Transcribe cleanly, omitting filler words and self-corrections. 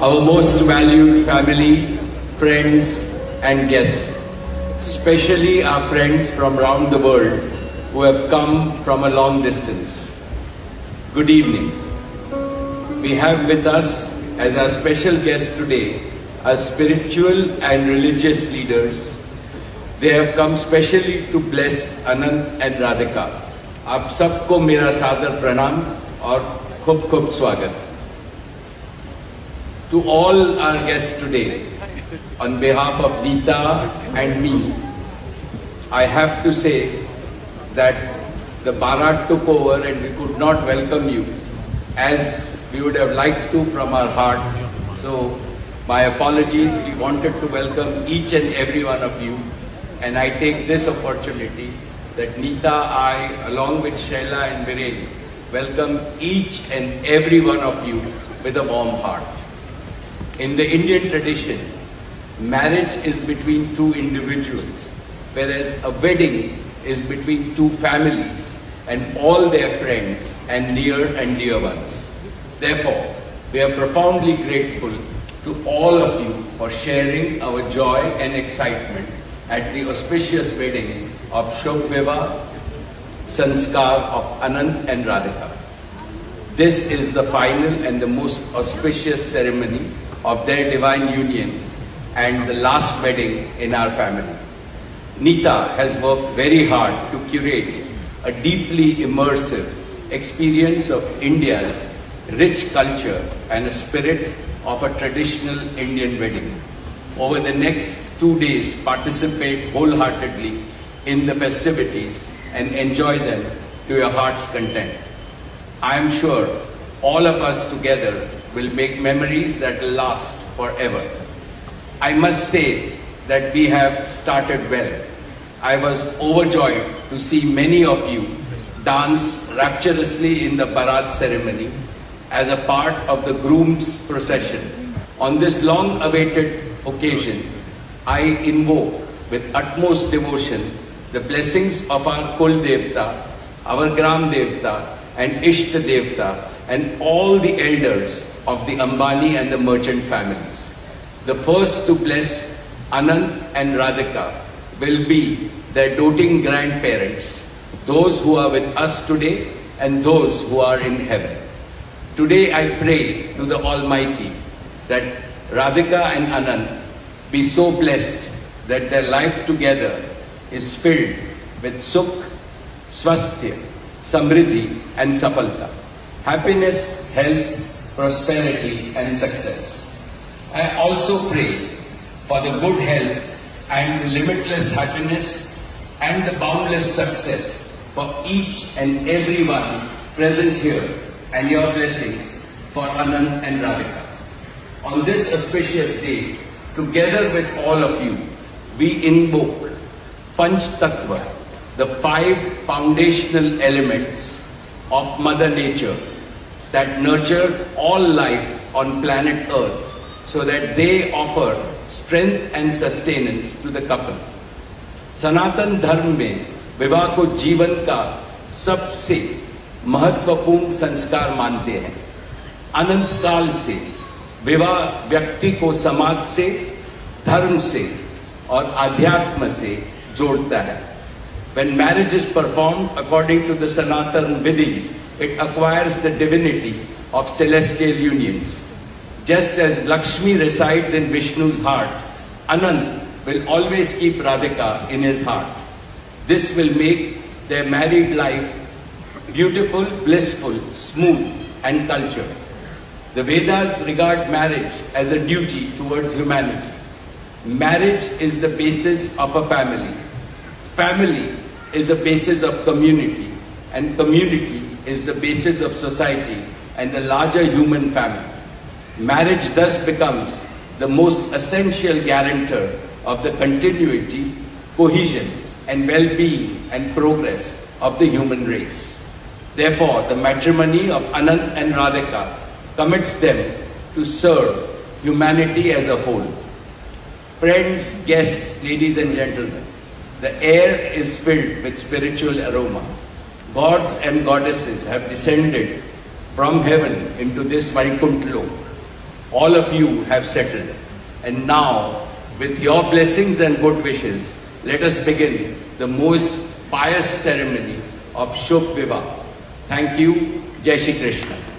our most valued family, friends and guests, especially our friends from around the world who have come from a long distance. Good evening. We have with us as our special guests today our spiritual and religious leaders. They have come specially to bless Anant and Radhika. आप सबको मेरा सादर प्रणाम और खूब खूब स्वागत. To all our guests today, on behalf of Neeta and me, I have to say that the Bharat took over and we could not welcome you as we would have liked to from our heart. So my apologies. We wanted to welcome each and every one of you, and I take this opportunity that Neeta, I, along with Shaila and Viren, welcome each and every one of you with a warm heart. In the Indian tradition, marriage is between two individuals, whereas a wedding is between two families and all their friends and near and dear ones. Therefore, we are profoundly grateful to all of you for sharing our joy and excitement at the auspicious wedding of Shubh Vivah Sanskar of Anant and Radhika. This is the final and the most auspicious ceremony of their divine union and the last wedding in our family. Neeta has worked very hard to curate a deeply immersive experience of India's rich culture and a spirit of a traditional Indian wedding. Over the next 2 days, participate wholeheartedly in the festivities and enjoy them to your heart's content. I am sure all of us together will make memories that will last forever. I must say that we have started well. I was overjoyed to see many of you dance rapturously in the Bharat ceremony as a part of the groom's procession. On this long-awaited occasion, I invoke with utmost devotion the blessings of our Kul Devta, our Gram Devta and Ishta Devta and all the elders of the Ambani and the merchant families. The first to bless Anant and Radhika will be their doting grandparents, those who are with us today and those who are in heaven. Today I pray to the Almighty that Radhika and Anant be so blessed that their life together is filled with Sukh, Swasthya, Samriddhi and Safalta, happiness, health, prosperity and success. I also pray for the good health and the limitless happiness and the boundless success for each and every one present here and your blessings for Anant and Radhika. On this auspicious day, together with all of you, we invoke Panch Tattva, the 5 foundational elements of Mother Nature that nurture all life on planet Earth so that they offer strength and sustenance to the couple. Sanatan Dharma में विवाह को जीवन का सबसे महत्वपूर्ण संस्कार मानते हैं. अनंत काल से विवाह व्यक्ति को समाज से, धर्म से और अध्यात्म से जोड़ता है. When marriage is performed according to the Sanatan Vidhi, it acquires the divinity of celestial unions. Just as Lakshmi resides in Vishnu's heart, Anant will always keep Radhika in his heart. This will make their married life beautiful, blissful, smooth and cultured. The Vedas regard marriage as a duty towards humanity. Marriage is the basis of a family. Family is the basis of community, and community is the basis of society and the larger human family. Marriage thus becomes the most essential guarantor of the continuity, cohesion and well-being and progress of the human race. Therefore, the matrimony of Anant and Radhika commits them to serve humanity as a whole. Friends, guests, ladies and gentlemen, the air is filled with spiritual aroma. Gods and goddesses have descended from heaven into this Vaikuntha Lok. all of you have settled. And now, with your blessings and good wishes, let us begin the most pious ceremony of Shubh Vivah. Thank you. Jai Shri Krishna.